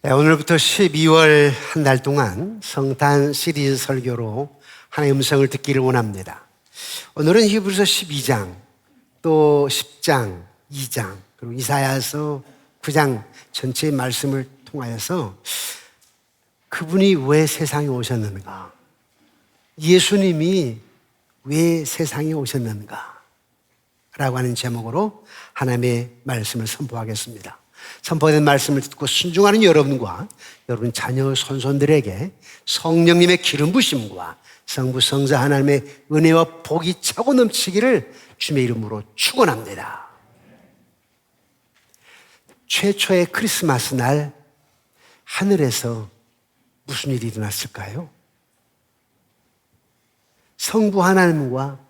네, 오늘부터 12월 한 달 동안 성탄 시리즈 설교로 하나님의 음성을 듣기를 원합니다. 오늘은 히브리서 12장, 또 10장, 2장, 그리고 이사야서 9장 전체의 말씀을 통하여서 그분이 왜 세상에 오셨는가? 예수님이 왜 세상에 오셨는가? 라고 하는 제목으로 하나님의 말씀을 선포하겠습니다. 선포된 말씀을 듣고 순종하는 여러분과 여러분 자녀 손손들에게 성령님의 기름 부심과 성부 성자 하나님의 은혜와 복이 차고 넘치기를 주님의 이름으로 축원합니다. 최초의 크리스마스 날 하늘에서 무슨 일이 일어났을까요? 성부 하나님과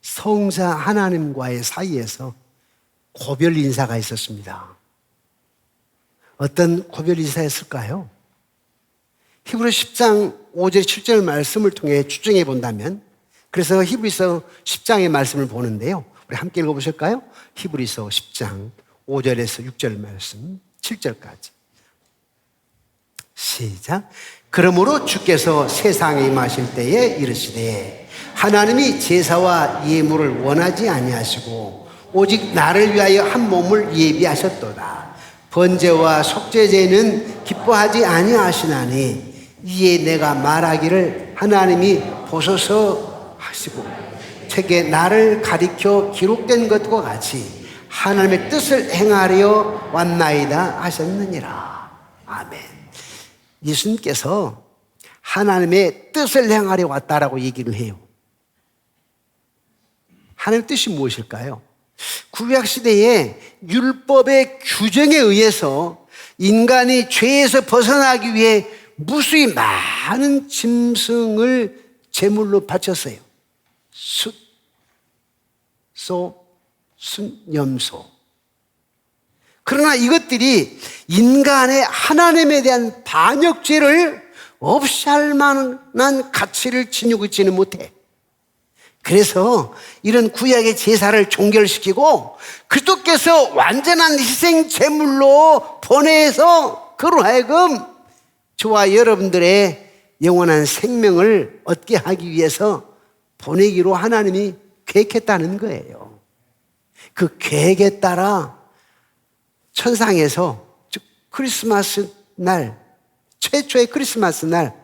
성자 하나님과의 사이에서 고별 인사가 있었습니다. 어떤 고별 인사였을까요? 히브리 10장 5절 7절 말씀을 통해 추정해 본다면, 그래서 히브리서 10장의 말씀을 보는데요, 우리 함께 읽어보실까요? 히브리서 10장 5절에서 6절 말씀 7절까지 시작. 그러므로 주께서 세상에 임하실 때에 이르시되 하나님이 제사와 예물을 원하지 아니하시고 오직 나를 위하여 한 몸을 예비하셨도다. 번제와 속죄제는 기뻐하지 아니하시나니 이에 내가 말하기를 하나님이 보소서 하시고 책에 나를 가리켜 기록된 것과 같이 하나님의 뜻을 행하려 왔나이다 하셨느니라. 아멘. 예수님께서 하나님의 뜻을 행하려 왔다라고 얘기를 해요. 하나님의 뜻이 무엇일까요? 구약시대에 율법의 규정에 의해서 인간이 죄에서 벗어나기 위해 무수히 많은 짐승을 제물로 바쳤어요. 숫, 소, 순, 염소. 그러나 이것들이 인간의 하나님에 대한 반역죄를 없이 할 만한 가치를 지니고 있지는 못해. 그래서 이런 구약의 제사를 종결시키고 그리스도께서 완전한 희생 제물로 보내서 그로 하여금 저와 여러분들의 영원한 생명을 얻게 하기 위해서 보내기로 하나님이 계획했다는 거예요. 그 계획에 따라 천상에서, 즉 크리스마스 날, 최초의 크리스마스 날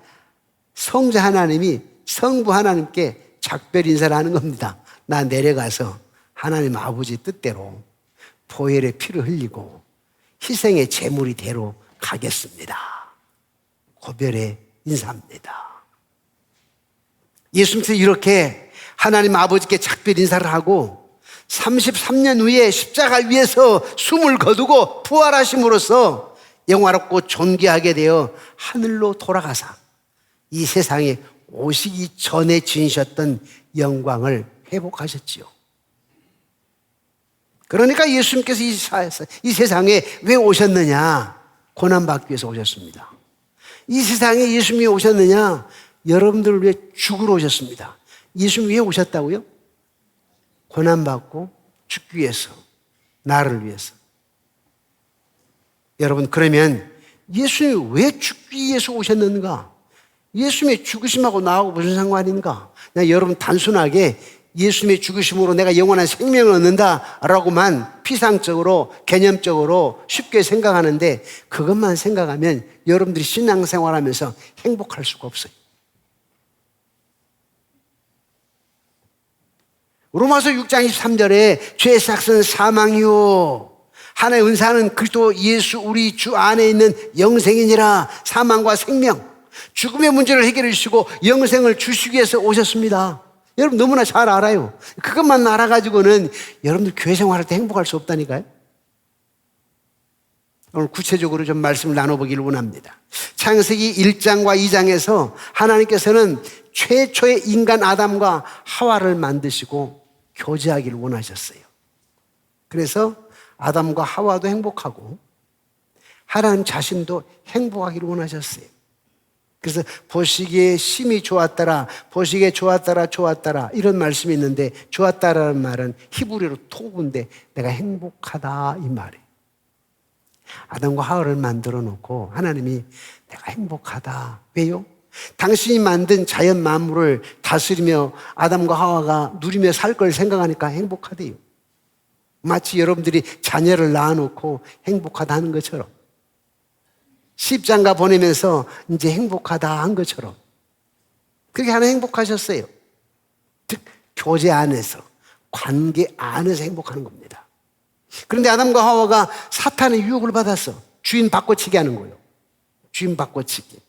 성자 하나님이 성부 하나님께 작별 인사를 하는 겁니다. 나 내려가서 하나님 아버지 뜻대로 보혈의 피를 흘리고 희생의 제물이 되러 가겠습니다. 고별의 인사입니다. 예수님께서 이렇게 하나님 아버지께 작별 인사를 하고 33년 후에 십자가 위에서 숨을 거두고 부활하심으로써 영화롭고 존귀하게 되어 하늘로 돌아가사 이 세상에 오시기 전에 지니셨던 영광을 회복하셨지요. 그러니까 예수님께서 이 세상에 왜 오셨느냐? 고난받기 위해서 오셨습니다. 이 세상에 예수님이 오셨느냐? 여러분들을 위해 죽으러 오셨습니다. 예수님이 왜 오셨다고요? 고난받고 죽기 위해서, 나를 위해서. 여러분, 그러면 예수님이 왜 죽기 위해서 오셨는가? 예수님의 죽으심하고 나하고 무슨 상관인가? 여러분 단순하게 예수님의 죽으심으로 내가 영원한 생명을 얻는다라고만 피상적으로 개념적으로 쉽게 생각하는데, 그것만 생각하면 여러분들이 신앙생활하면서 행복할 수가 없어요. 로마서 6장 23절에 죄의 삭은 사망이요 하나의 은사는 그리스도 예수 우리 주 안에 있는 영생이니라. 사망과 생명, 죽음의 문제를 해결해 주시고 영생을 주시기 위해서 오셨습니다. 여러분 너무나 잘 알아요. 그것만 알아가지고는 여러분들 교회 생활할 때 행복할 수 없다니까요. 오늘 구체적으로 좀 말씀을 나눠보기를 원합니다. 창세기 1장과 2장에서 하나님께서는 최초의 인간 아담과 하와를 만드시고 교제하기를 원하셨어요. 그래서 아담과 하와도 행복하고 하나님 자신도 행복하기를 원하셨어요. 그래서 보시기에 심히 좋았더라, 보시기에 좋았더라, 좋았더라 이런 말씀이 있는데, 좋았다라는 말은 히브리어로 토브인데 내가 행복하다 이 말이에요. 아담과 하와를 만들어 놓고 하나님이 내가 행복하다. 왜요? 당신이 만든 자연 만물을 다스리며 아담과 하와가 누리며 살 걸 생각하니까 행복하대요. 마치 여러분들이 자녀를 낳아놓고 행복하다 는 것처럼, 십장가 보내면서 이제 행복하다 한 것처럼 그렇게 하나 행복하셨어요. 즉 교제 안에서, 관계 안에서 행복하는 겁니다. 그런데 아담과 하와가 사탄의 유혹을 받았어. 주인 바꿔치기 하는 거예요. 주인 바꿔치기.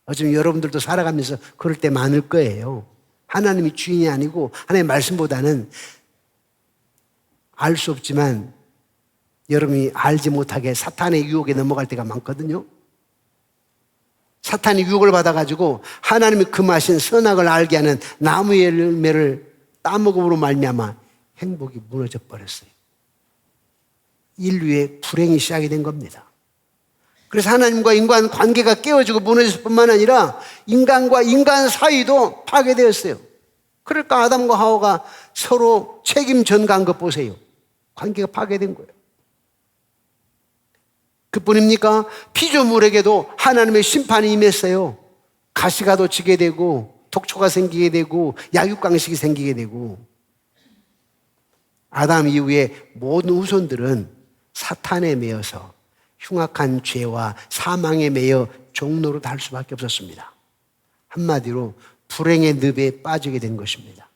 어쩌면 여러분들도 살아가면서 그럴 때 많을 거예요. 하나님이 주인이 아니고 하나님의 말씀보다는 알 수 없지만 여러분이 알지 못하게 사탄의 유혹에 넘어갈 때가 많거든요. 사탄이 유혹을 받아가지고 하나님이 금하신 선악을 알게 하는 나무의 열매를 따먹음으로 말미암아 행복이 무너져 버렸어요. 인류의 불행이 시작이 된 겁니다. 그래서 하나님과 인간 관계가 깨어지고 무너질 뿐만 아니라 인간과 인간 사이도 파괴되었어요. 그러니까 아담과 하와가 서로 책임 전가한 것 보세요. 관계가 파괴된 거예요. 그뿐입니까? 피조물에게도 하나님의 심판이 임했어요. 가시가도 지게 되고 독초가 생기게 되고 약육강식이 생기게 되고, 아담 이후에 모든 후손들은 사탄에 매여서 흉악한 죄와 사망에 매여 종로로 달 수밖에 없었습니다. 한마디로 불행의 늪에 빠지게 된 것입니다.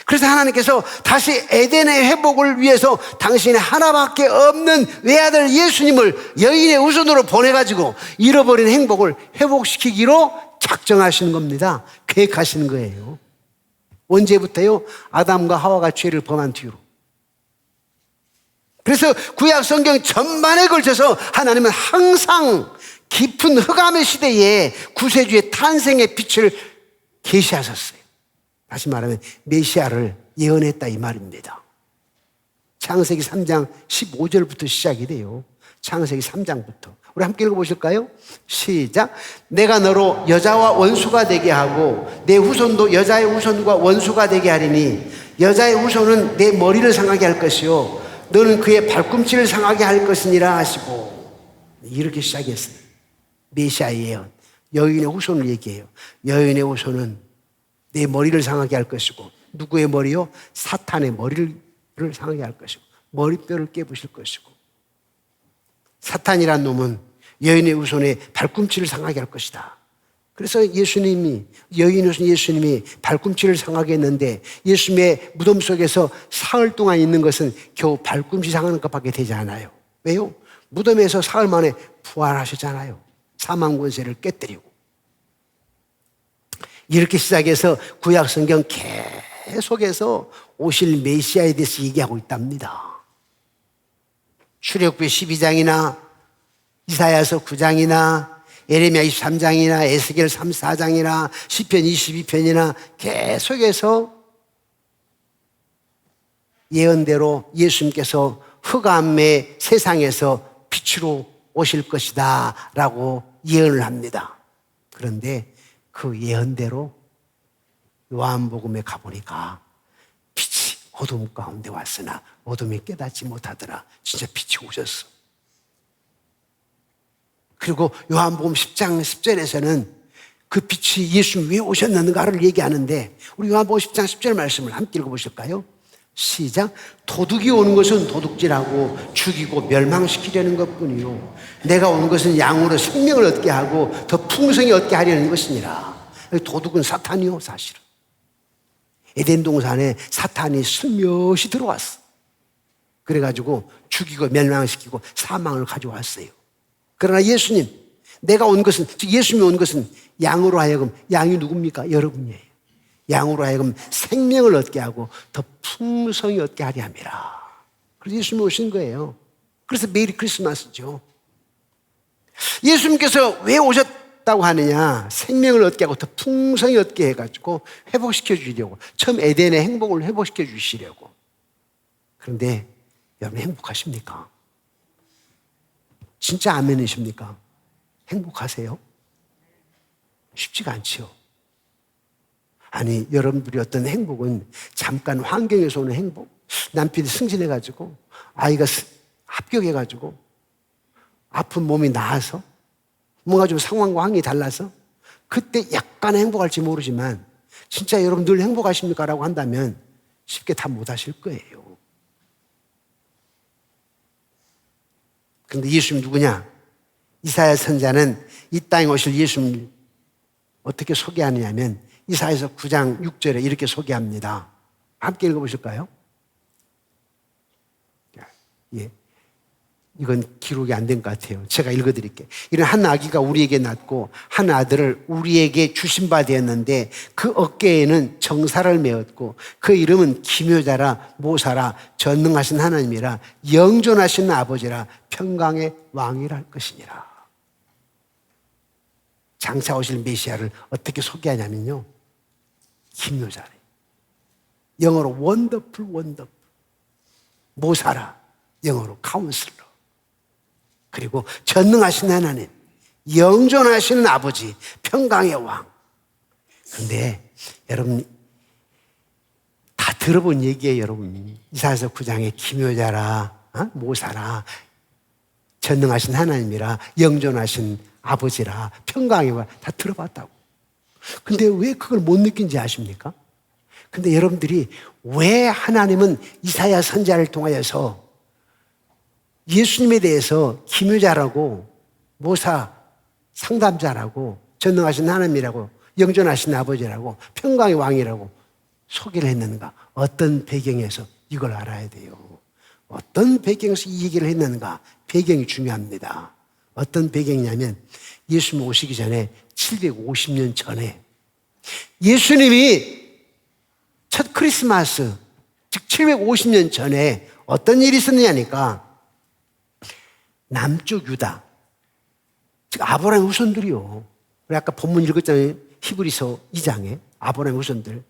그래서 하나님께서 다시 에덴의 회복을 위해서 당신의 하나밖에 없는 외아들 예수님을 여인의 후손으로 보내가지고 잃어버린 행복을 회복시키기로 작정하시는 겁니다. 계획하시는 거예요. 언제부터요? 아담과 하와가 죄를 범한 뒤로. 그래서 구약 성경 전반에 걸쳐서 하나님은 항상 깊은 흑암의 시대에 구세주의 탄생의 빛을 계시하셨어요. 다시 말하면 메시아를 예언했다 이 말입니다. 창세기 3장 15절부터 시작이 돼요. 창세기 3장부터. 우리 함께 읽어보실까요? 시작. 내가 너로 여자와 원수가 되게 하고 내 후손도 여자의 후손과 원수가 되게 하리니 여자의 후손은 내 머리를 상하게 할 것이요 너는 그의 발꿈치를 상하게 할 것이니라 하시고, 이렇게 시작했어요. 메시아의 예언. 여인의 후손을 얘기해요. 여인의 후손은 내 머리를 상하게 할 것이고, 누구의 머리요? 사탄의 머리를 상하게 할 것이고 머리뼈를 깨부실 것이고, 사탄이란 놈은 여인의 후손의 발꿈치를 상하게 할 것이다. 그래서 예수님이, 여인의 후손 예수님이 발꿈치를 상하게 했는데 예수님의 무덤 속에서 사흘 동안 있는 것은 겨우 발꿈치 상하는 것밖에 되지 않아요. 왜요? 무덤에서 사흘 만에 부활하셨잖아요. 사망 권세를 깨뜨리고. 이렇게 시작해서 구약 성경 계속해서 오실 메시아에 대해서 얘기하고 있답니다. 출애굽기 12장이나 이사야서 9장이나 예레미야 23장이나 에스겔 3, 4장이나 시편 22편이나 계속해서 예언대로 예수님께서 흑암의 세상에서 빛으로 오실 것이다 라고 예언을 합니다. 그런데 그 예언대로 요한복음에 가보니까 빛이 어둠 가운데 왔으나 어둠이 깨닫지 못하더라. 진짜 빛이 오셨어. 그리고 요한복음 10장 10절에서는 그 빛이 예수님이 왜 오셨는가를 얘기하는데, 우리 요한복음 10장 10절 말씀을 함께 읽어보실까요? 시작. 도둑이 오는 것은 도둑질하고 죽이고 멸망시키려는 것뿐이요 내가 온 것은 양으로 생명을 얻게 하고 더 풍성히 얻게 하려는 것이니라. 도둑은 사탄이요, 사실은. 에덴 동산에 사탄이 슬며시 들어왔어. 그래가지고 죽이고 멸망시키고 사망을 가져왔어요. 그러나 예수님, 내가 온 것은, 즉 예수님이 온 것은 양으로 하여금, 양이 누굽니까? 여러분이에요. 양으로 하여금 생명을 얻게 하고 더 풍성히 얻게 하려 함이라. 그래서 예수님이 오신 거예요. 그래서 메리 크리스마스죠. 예수님께서 왜 오셨다고 하느냐? 생명을 얻게 하고 더 풍성히 얻게 해가지고 회복시켜 주시려고. 처음 에덴의 행복을 회복시켜 주시려고. 그런데 여러분 행복하십니까? 진짜 아멘이십니까? 행복하세요? 쉽지가 않지요. 아니, 여러분들이 어떤 행복은 잠깐 환경에서 오는 행복, 남편이 승진해가지고 아이가 합격해가지고 아픈 몸이 나아서 뭔가 좀 상황과 환경이 달라서 그때 약간 행복할지 모르지만 진짜 여러분 늘 행복하십니까? 라고 한다면 쉽게 다 못하실 거예요. 그런데 예수님 누구냐? 이사야 선자는 이 땅에 오실 예수님 어떻게 소개하느냐면 이사야서 9장 6절에 이렇게 소개합니다. 함께 읽어보실까요? 예. 이건 기록이 안 된 것 같아요. 제가 읽어드릴게요. 이런 한 아기가 우리에게 낳고 한 아들을 우리에게 주신 바 되었는데 그 어깨에는 정사를 메었고 그 이름은 기묘자라 모사라 전능하신 하나님이라 영존하신 아버지라 평강의 왕이라 할 것이니라. 장차 오실 메시아를 어떻게 소개하냐면요. 기묘자래. 영어로 원더풀 원더풀. 모사라. 영어로 카운슬러. 그리고 전능하신 하나님, 영존하시는 아버지, 평강의 왕. 그런데 여러분 다 들어본 얘기예요. 여러분 이사야서 9장에 기묘자라, 모사라, 전능하신 하나님이라, 영존하신 아버지라, 평강의 왕 다 들어봤다고. 근데 왜 그걸 못 느낀지 아십니까? 근데 여러분들이 왜 하나님은 이사야 선지자를 통하여서 예수님에 대해서 기묘자라고, 모사, 상담자라고, 전능하신 하나님이라고, 영존하신 아버지라고, 평강의 왕이라고 소개를 했는가? 어떤 배경에서 이걸 알아야 돼요. 어떤 배경에서 이 얘기를 했는가? 배경이 중요합니다. 어떤 배경이냐면 예수님 오시기 전에 750년 전에 예수님이 첫 크리스마스, 즉 750년 전에 어떤 일이 있었느냐니까 남쪽 유다, 즉 아브라함의 후손들이요. 우리 아까 본문 읽었잖아요. 히브리서 2장에 아브라함의 후손들.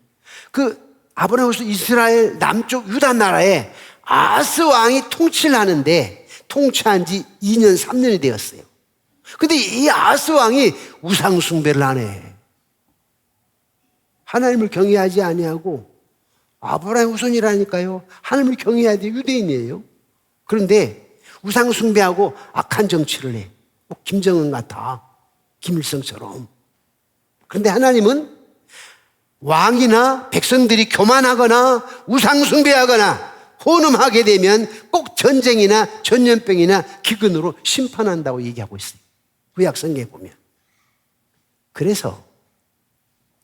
그 아브라함의 후손 이스라엘 남쪽 유다 나라에 아스 왕이 통치를 하는데 통치한 지 2년, 3년이 되었어요. 근데 이 아스 왕이 우상 숭배를 하네. 하나님을 경외하지 아니하고 아브라함의 후손이라니까요. 하나님을 경외해야 돼. 유대인이에요. 그런데 우상 숭배하고 악한 정치를 해. 뭐 김정은 같아. 김일성처럼. 그런데 하나님은 왕이나 백성들이 교만하거나 우상 숭배하거나 혼음하게 되면 꼭 전쟁이나 전염병이나 기근으로 심판한다고 얘기하고 있어요. 구약 성경에 보면. 그래서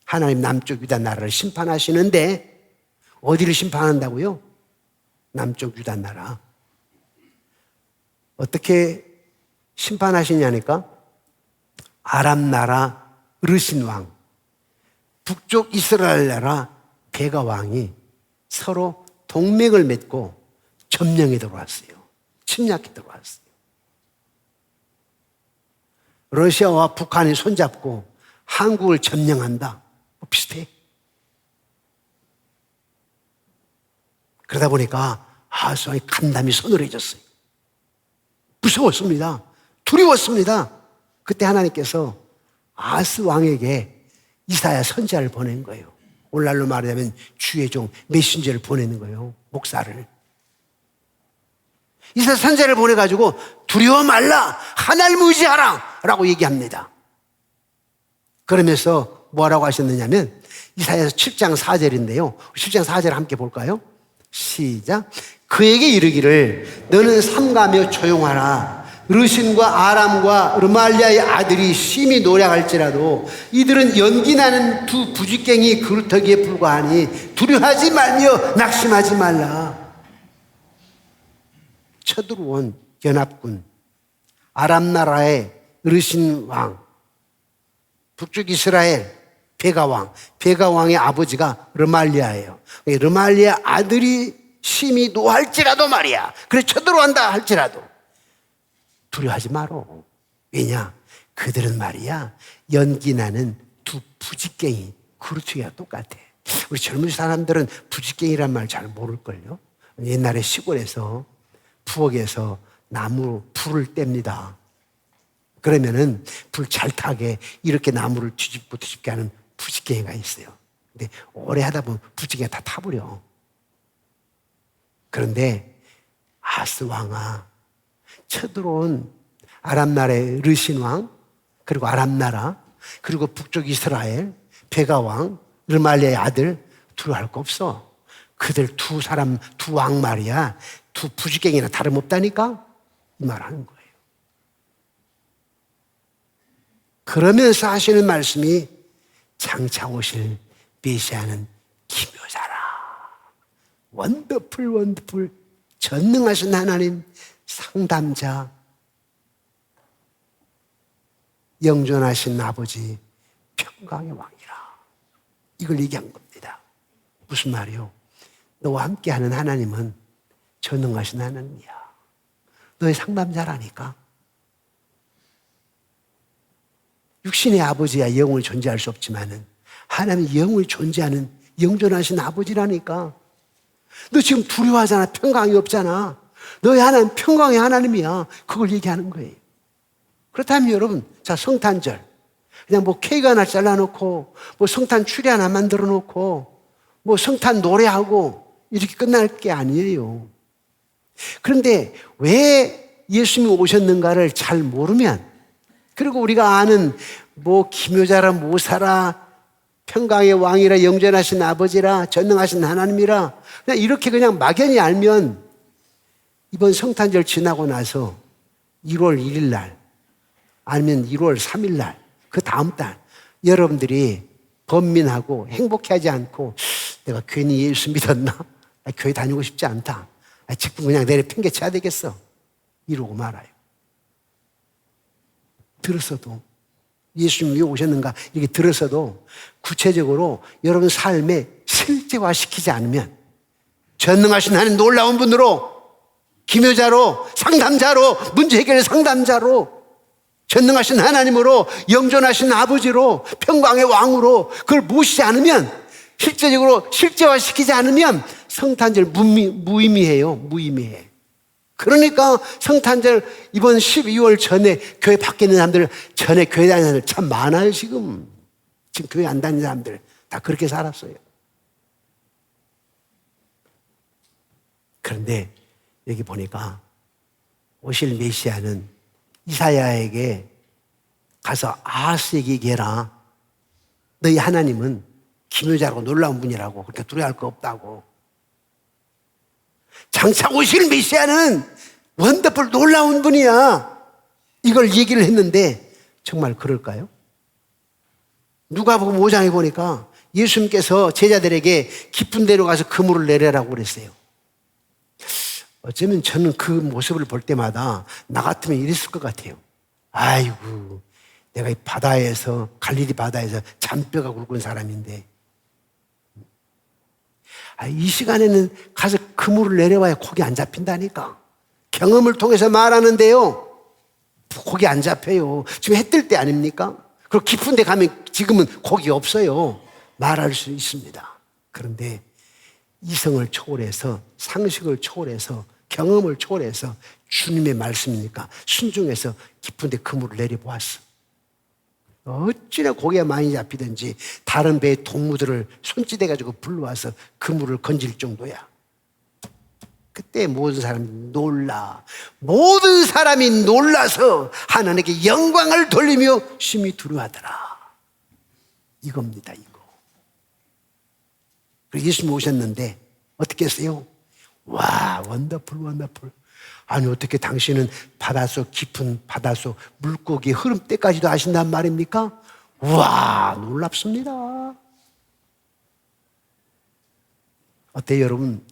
하나님 남쪽 유다 나라를 심판하시는데 어디를 심판한다고요? 남쪽 유다 나라. 어떻게 심판하시냐니까 아람 나라 르신 왕, 북쪽 이스라엘 나라 베가 왕이 서로 동맹을 맺고 점령에 들어왔어요. 침략에 들어왔어요. 러시아와 북한이 손잡고 한국을 점령한다. 비슷해. 그러다 보니까 아스 왕이 간담이 서늘해졌어요. 무서웠습니다. 두려웠습니다. 그때 하나님께서 아스 왕에게 이사야 선지자를 보낸 거예요. 오늘날로 말하자면 주의 종 메신저를 보내는 거예요. 목사를. 이사야 선지자를 보내가지고 두려워 말라. 하나님 의지하라. 라고 얘기합니다. 그러면서 뭐라고 하셨느냐면 이사야서 7장 4절인데요. 7장 4절 함께 볼까요? 시작. 그에게 이르기를 너는 삼가며 조용하라. 르신과 아람과 르말리아의 아들이 심히 노력할지라도 이들은 연기나는 두 부지깽이 그루터기에 불과하니 두려워하지 말며 낙심하지 말라. 쳐들어온 연합군 아람 나라의 르신 왕, 북쪽 이스라엘 베가 왕, 베가 왕의 아버지가 르말리아예요. 르말리아 아들이 심히 노할지라도 말이야. 그래 쳐들어간다 할지라도 두려워하지 마라. 왜냐? 그들은 말이야 연기나는 두 부지깽이 그루터기가 똑같아. 우리 젊은 사람들은 부지깽이란 말 잘 모를걸요. 옛날에 시골에서 부엌에서 나무 불을 뗍니다. 그러면은 불 잘 타게 이렇게 나무를 뒤집고 뒤집게 하는 부지깽이가 있어요. 근데 오래 하다 보면 부지깽이가 다 타버려. 그런데 아스 왕아, 쳐들어온 아람 나라의 르신 왕, 그리고 아람 나라, 그리고 북쪽 이스라엘, 베가 왕, 르말리아의 아들 두루 할 거 없어. 그들 두 사람, 두 왕 말이야. 두 부지깽이나 다름없다니까? 이 말 하는 거예요. 그러면서 하시는 말씀이 장차 오실 메시아는 기묘자라. 원더풀, 원더풀. 전능하신 하나님, 상담자, 영존하신 아버지, 평강의 왕이라. 이걸 얘기한 겁니다. 무슨 말이요? 너와 함께하는 하나님은 전능하신 하나님이야. 너의 상담자라니까. 육신의 아버지야 영원히 존재할 수 없지만은 하나님이 영원히 존재하는 영존하신 아버지라니까. 너 지금 두려워하잖아. 평강이 없잖아. 너의 하나님 평강의 하나님이야. 그걸 얘기하는 거예요. 그렇다면 여러분, 자, 성탄절. 그냥 뭐 케이크 하나 잘라놓고, 뭐 성탄 추리 하나 만들어 놓고, 뭐 성탄 노래하고, 이렇게 끝날 게 아니에요. 그런데 왜 예수님이 오셨는가를 잘 모르면, 그리고 우리가 아는 뭐 기묘자라 모사라, 평강의 왕이라, 영존하신 아버지라, 전능하신 하나님이라, 그냥 이렇게 그냥 막연히 알면 이번 성탄절 지나고 나서 1월 1일 날, 아니면 1월 3일 날, 그 다음 달, 여러분들이 번민하고 행복해하지 않고 내가 괜히 예수 믿었나? 교회 다니고 싶지 않다. 직분 그냥 내려 팽개쳐야 되겠어. 이러고 말아요. 들었어도, 예수님이 오셨는가 이렇게 들었어도 구체적으로 여러분 삶에 실제화시키지 않으면 전능하신 하나님 놀라운 분으로, 기묘자로, 상담자로, 문제 해결의 상담자로, 전능하신 하나님으로, 영존하신 아버지로, 평강의 왕으로 그걸 모시지 않으면, 실제적으로 실제화시키지 않으면 성탄절 무의미해요. 무의미해. 그러니까 성탄절 이번 12월 전에 교회 밖에 있는 사람들, 전에 교회 다니는 사람들 참 많아요. 지금 교회 안 다니는 사람들 다 그렇게 살았어요. 그런데 여기 보니까 오실 메시아는 이사야에게 가서 아하스에게 얘기해라. 너희 하나님은 기묘자라고 놀라운 분이라고, 그렇게 두려워할 거 없다고. 장차 오실 메시아는 원더풀 놀라운 분이야. 이걸 얘기를 했는데 정말 그럴까요? 누가복음 5장에 보니까 예수님께서 제자들에게 깊은 데로 가서 그물을 내려라고 그랬어요. 어쩌면 저는 그 모습을 볼 때마다 나 같으면 이랬을 것 같아요. 아이고, 내가 이 바다에서, 갈릴리 바다에서 잔뼈가 굵은 사람인데, 이 시간에는 가서 그물을 내려와야 고기 안 잡힌다니까. 경험을 통해서 말하는데요, 고기 안 잡혀요. 지금 해 뜰 때 아닙니까? 그리고 깊은 데 가면 지금은 고기 없어요. 말할 수 있습니다. 그런데 이성을 초월해서, 상식을 초월해서, 경험을 초월해서 주님의 말씀이니까 순종해서 깊은 데 그물을 내려보았어. 어찌나 고기가 많이 잡히든지 다른 배의 동무들을 손짓해가지고 불러와서 그물을 건질 정도야. 그때 모든 사람이 놀라. 모든 사람이 놀라서 하나님께 영광을 돌리며 심히 두려워하더라. 이겁니다, 이거. 그리고 예수님 오셨는데 어떻게 했어요? 와, 원더풀, 원더풀. 아니, 어떻게 당신은 바닷속, 깊은 바닷속 물고기 흐름 때까지도 아신단 말입니까? 와, 놀랍습니다. 어때요, 여러분?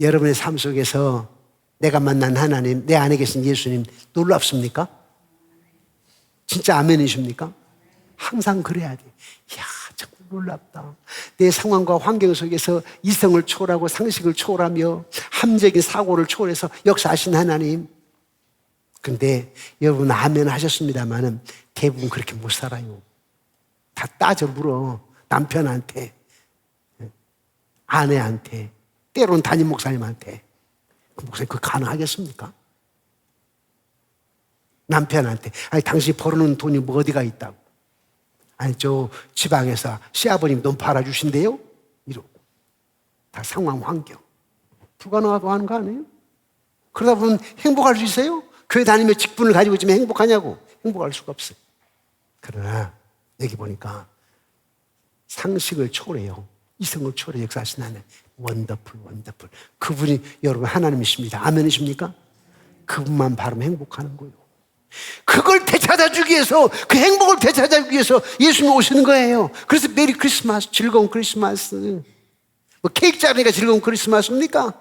여러분의 삶 속에서 내가 만난 하나님, 내 안에 계신 예수님 놀랍습니까? 진짜 아멘이십니까? 항상 그래야 돼. 이야, 정말 놀랍다. 내 상황과 환경 속에서 이성을 초월하고 상식을 초월하며 함적인 사고를 초월해서 역사하신 하나님. 근데 여러분 아멘 하셨습니다만은 대부분 그렇게 못 살아요. 다 따져 물어. 남편한테, 아내한테, 때로는 담임 목사님한테. 목사님 그거 가능하겠습니까? 남편한테, 아니 당신이 벌어놓은 돈이 뭐 어디가 있다고. 아니 저 지방에서 시아버님 돈 팔아주신대요? 이러고. 다 상황 환경 불가능하고 하는 거 아니에요? 그러다 보면 행복할 수 있어요? 교회 다니며 직분을 가지고 있으면 행복하냐고. 행복할 수가 없어요. 그러나 여기 보니까 상식을 초월해요. 이성을 초월해 역사하신 하나님. 원더풀, 원더풀. 그분이 여러분 하나님이십니다. 아멘이십니까? 그분만 바르면 행복하는 거예요. 그걸 되찾아주기 위해서, 그 행복을 되찾아주기 위해서 예수님이 오시는 거예요. 그래서 메리 크리스마스, 즐거운 크리스마스. 뭐 케이크 자르니까 즐거운 크리스마스입니까?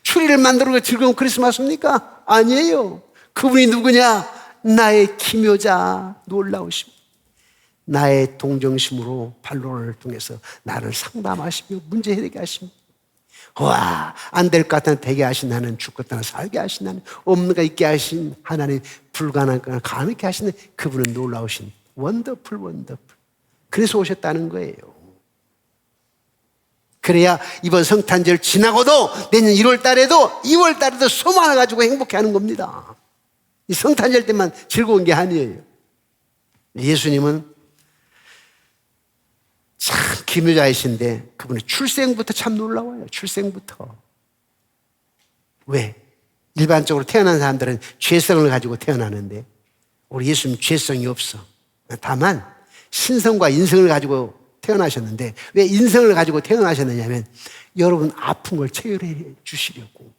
추리를 만들고 즐거운 크리스마스입니까? 아니에요. 그분이 누구냐? 나의 기묘자, 놀라우심. 나의 동정심으로 반론을 통해서 나를 상담하시며 문제 해결하게 하십니다. 와, 안 될 것 같으면 되게 하신 하나님, 죽고 떠나 살게 하신 하나님, 없는 거 있게 하신 하나님, 불가능한 거 가능하게 하시는 그분은 놀라우신 원더풀, 원더풀. 그래서 오셨다는 거예요. 그래야 이번 성탄절 지나고도 내년 1월 달에도 2월 달에도 소망을 가지고 행복해하는 겁니다. 이 성탄절 때만 즐거운 게 아니에요. 예수님은 참 기묘자이신데 그분의 출생부터 참 놀라워요. 출생부터. 왜? 일반적으로 태어난 사람들은 죄성을 가지고 태어나는데 우리 예수님 죄성이 없어. 다만 신성과 인성을 가지고 태어나셨는데 왜 인성을 가지고 태어나셨느냐면 여러분 아픈 걸 체혈해 주시려고.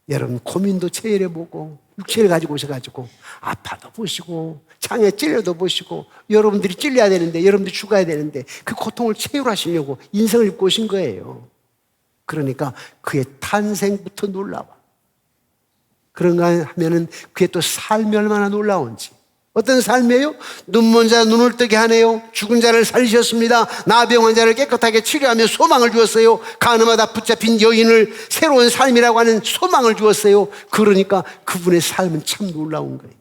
여러분 고민도 체혈해보고 육체를 가지고 오셔가지고 아파도 보시고 장에 찔려도 보시고 여러분들이 찔려야 되는데 여러분들이 죽어야 되는데 그 고통을 체휼하시려고 인성을 입고 오신 거예요. 그러니까 그의 탄생부터 놀라워. 그런가 하면은 그의 또 삶이 얼마나 놀라운지. 어떤 삶이에요? 눈먼 자 눈을 뜨게 하네요. 죽은 자를 살리셨습니다. 나병 환자를 깨끗하게 치료하며 소망을 주었어요. 가늠하다 붙잡힌 여인을 새로운 삶이라고 하는 소망을 주었어요. 그러니까 그분의 삶은 참 놀라운 거예요.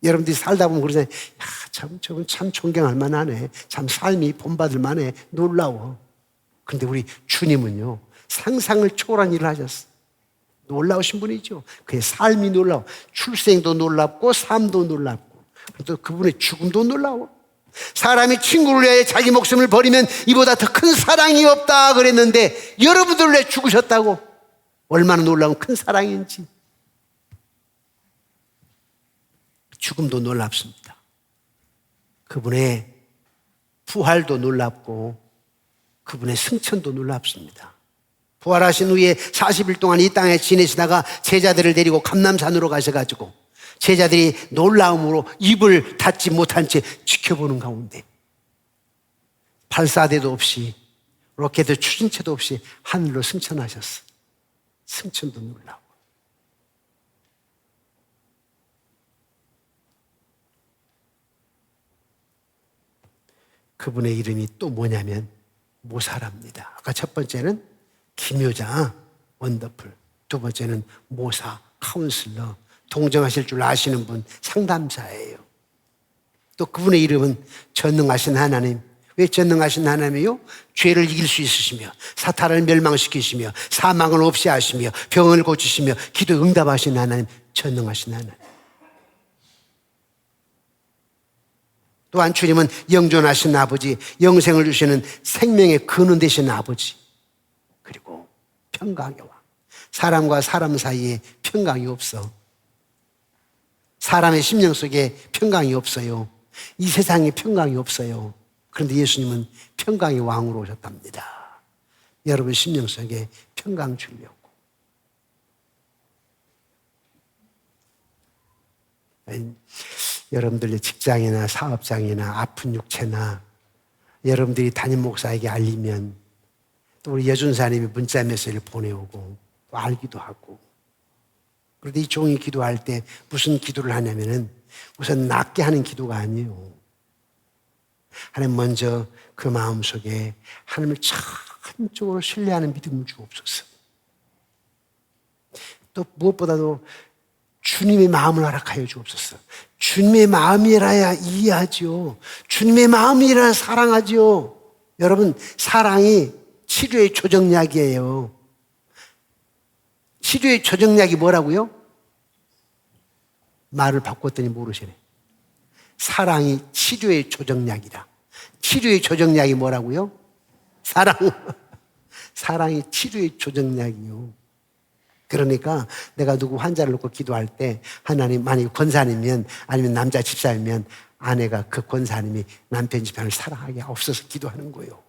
여러분들이 살다 보면 그러잖아요. 저분 참 존경할 만하네. 참 삶이 본받을 만해. 놀라워. 그런데 우리 주님은요, 상상을 초월한 일을 하셨어요. 놀라우신 분이죠. 그의 삶이 놀라워. 출생도 놀랍고 삶도 놀랍고 또 그분의 죽음도 놀라워. 사람이 친구를 위해 자기 목숨을 버리면 이보다 더 큰 사랑이 없다 그랬는데 여러분들 왜 죽으셨다고? 얼마나 놀라운 큰 사랑인지. 죽음도 놀랍습니다. 그분의 부활도 놀랍고 그분의 승천도 놀랍습니다. 부활하신 후에 40일 동안 이 땅에 지내시다가 제자들을 데리고 감람산으로 가셔가지고 제자들이 놀라움으로 입을 닫지 못한 채 지켜보는 가운데 발사대도 없이 로켓 추진체도 없이 하늘로 승천하셨어요. 승천도 놀라워. 그분의 이름이 또 뭐냐면 모사랍니다. 아까 첫 번째는 기묘자, 원더풀. 두 번째는 모사, 카운슬러. 동정하실 줄 아시는 분, 상담사예요. 또 그분의 이름은 전능하신 하나님. 왜 전능하신 하나님이요? 죄를 이길 수 있으시며 사탄을 멸망시키시며 사망을 없이 하시며 병을 고치시며 기도 응답하신 하나님, 전능하신 하나님. 또한 주님은 영존하신 아버지, 영생을 주시는 생명의 근원 되시는 아버지, 그리고 평강의 왕. 사람과 사람 사이에 평강이 없어. 사람의 심령 속에 평강이 없어요. 이 세상에 평강이 없어요. 그런데 예수님은 평강의 왕으로 오셨답니다. 여러분 심령 속에 평강 주려고. 여러분들의 직장이나 사업장이나 아픈 육체나 여러분들이 담임 목사에게 알리면 또 우리 여준사님이 문자 메시지를 보내오고 또 알기도 하고. 그런데 이 종이 기도할 때 무슨 기도를 하냐면은 우선 낫게 하는 기도가 아니에요. 하나님 먼저 그 마음속에 하나님을 전적으로 신뢰하는 믿음을 주옵소서. 또 무엇보다도 주님의 마음을 허락하여 주옵소서. 주님의 마음이라야 이해하죠. 주님의 마음이라야 사랑하죠. 여러분, 사랑이 치료의 조정약이에요. 치료의 조정약이 뭐라고요? 말을 바꿨더니 모르시네. 사랑이 치료의 조정약이다. 치료의 조정약이 뭐라고요? 사랑. 사랑이 치료의 조정약이요. 그러니까 내가 누구 환자를 놓고 기도할 때 하나님, 만약 권사님이면 아니면 남자 집사이면 아내가 그 권사님이 남편 집안을 사랑하게 하옵소서 기도하는 거예요.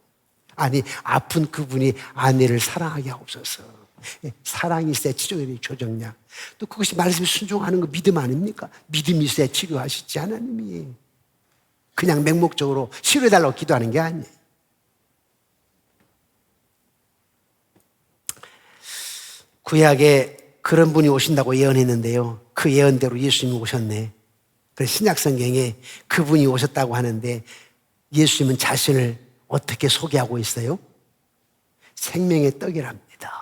아니, 아픈 그분이 아내를 사랑하게 하옵소서. 사랑이 있어야 치료의 조정량. 또 그것이 말씀에 순종하는 거 믿음 아닙니까? 믿음이 있어야 치료하시지 하나님이. 그냥 맹목적으로 치료해달라고 기도하는 게 아니에요. 구약에 그런 분이 오신다고 예언했는데요. 그 예언대로 예수님이 오셨네. 그래서 신약성경에 그분이 오셨다고 하는데 예수님은 자신을 어떻게 소개하고 있어요? 생명의 떡이랍니다.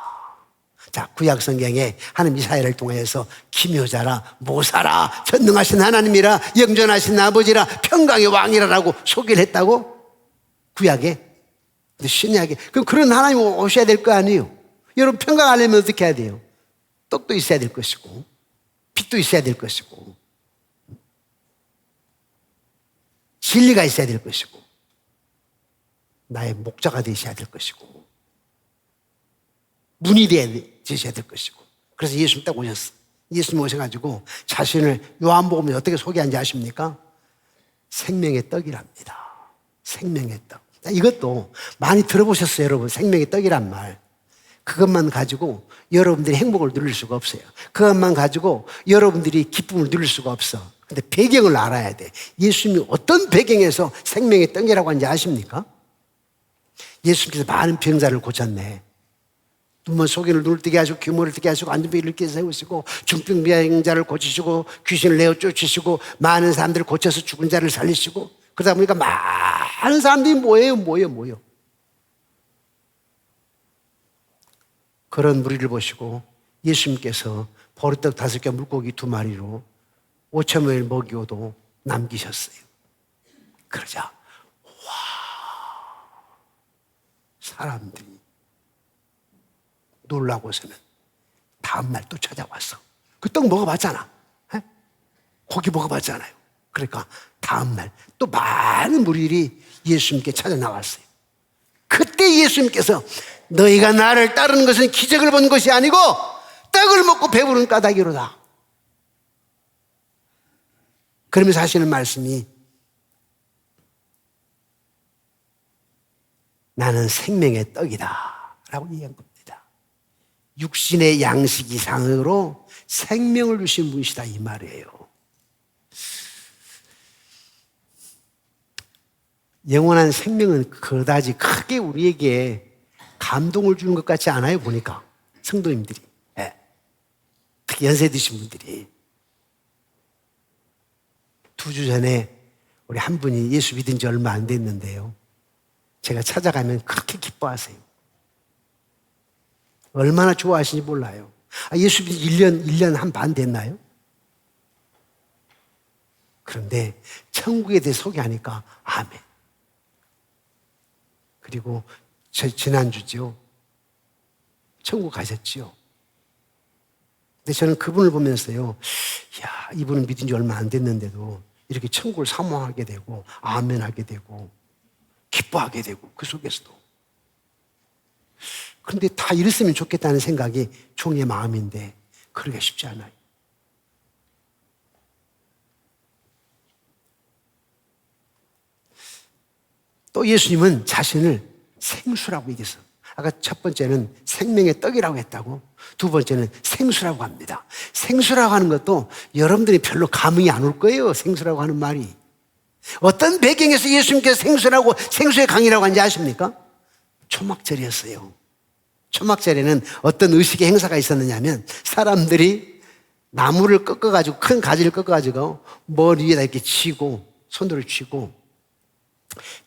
자, 구약성경에 하나님 이사야를 통해서 기묘자라, 모사라, 전능하신 하나님이라, 영존하신 아버지라, 평강의 왕이라라고 소개를 했다고? 구약에. 근데 신약에. 그럼 그런 하나님 오셔야 될 거 아니에요? 여러분 평강하려면 어떻게 해야 돼요? 떡도 있어야 될 것이고 빛도 있어야 될 것이고 진리가 있어야 될 것이고 나의 목자가 되셔야 될 것이고 문이 되셔야 될 것이고 그래서 예수님 딱 오셨어. 예수님 오셔가지고 자신을 요한복음에 어떻게 소개한지 아십니까? 생명의 떡이랍니다. 생명의 떡. 이것도 많이 들어보셨어요, 여러분. 생명의 떡이란 말. 그것만 가지고 여러분들이 행복을 누릴 수가 없어요. 그것만 가지고 여러분들이 기쁨을 누릴 수가 없어. 근데 배경을 알아야 돼. 예수님이 어떤 배경에서 생명의 떡이라고 하는지 아십니까? 예수님께서 많은 병자를 고쳤네. 눈먼 소견을 눈을 뜨게 하시고 귀머를 뜨게 하시고 앉은 배 일으켜 세우시고 중병자를 고치시고 귀신을 내어 쫓으시고 많은 사람들을 고쳐서 죽은 자를 살리시고 그러다 보니까 많은 사람들이 모여. 그런 무리를 보시고 예수님께서 보리떡 5개 물고기 2마리로 5,000명을 먹이고도 남기셨어요. 그러자 와 사람들이 놀라고서는 다음날 또 찾아왔어. 그 떡 먹어봤잖아. 에? 고기 먹어봤잖아요. 그러니까 다음날 또 많은 무리들이 예수님께 찾아 나왔어요. 그때 예수님께서 너희가 나를 따르는 것은 기적을 본 것이 아니고 떡을 먹고 배부른 까닭이로다. 그러면서 하시는 말씀이 나는 생명의 떡이다 라고 얘기한 겁니다. 육신의 양식 이상으로 생명을 주신 분이시다 이 말이에요. 영원한 생명은 그다지 크게 우리에게 감동을 주는 것 같지 않아요, 보니까. 성도님들이. 네. 특히 연세 드신 분들이. 2주 전에 우리 한 분이 예수 믿은 지 얼마 안 됐는데요. 제가 찾아가면 그렇게 기뻐하세요. 얼마나 좋아하시는지 몰라요. 예수 믿은 지 1년 한 반 됐나요? 그런데 천국에 대해 소개하니까 아멘. 그리고 지난주죠. 천국 가셨지요. 근데 저는 그분을 보면서요. 야, 이분은 믿은 지 얼마 안 됐는데도 이렇게 천국을 사모하게 되고 아멘하게 되고 기뻐하게 되고 그 속에서도. 그런데 다 이랬으면 좋겠다는 생각이 종의 마음인데 그러기가 쉽지 않아요. 또 예수님은 자신을 생수라고 얘기했어요. 아까 첫 번째는 생명의 떡이라고 했다고, 두 번째는 생수라고 합니다. 생수라고 하는 것도 여러분들이 별로 감흥이 안 올 거예요. 생수라고 하는 말이. 어떤 배경에서 예수님께서 생수라고, 생수의 강이라고 하는지 아십니까? 초막절이었어요. 초막절에는 어떤 의식의 행사가 있었느냐면 사람들이 나무를 꺾어가지고, 큰 가지를 꺾어가지고 머리 위에다 이렇게 치고 손으로 쥐고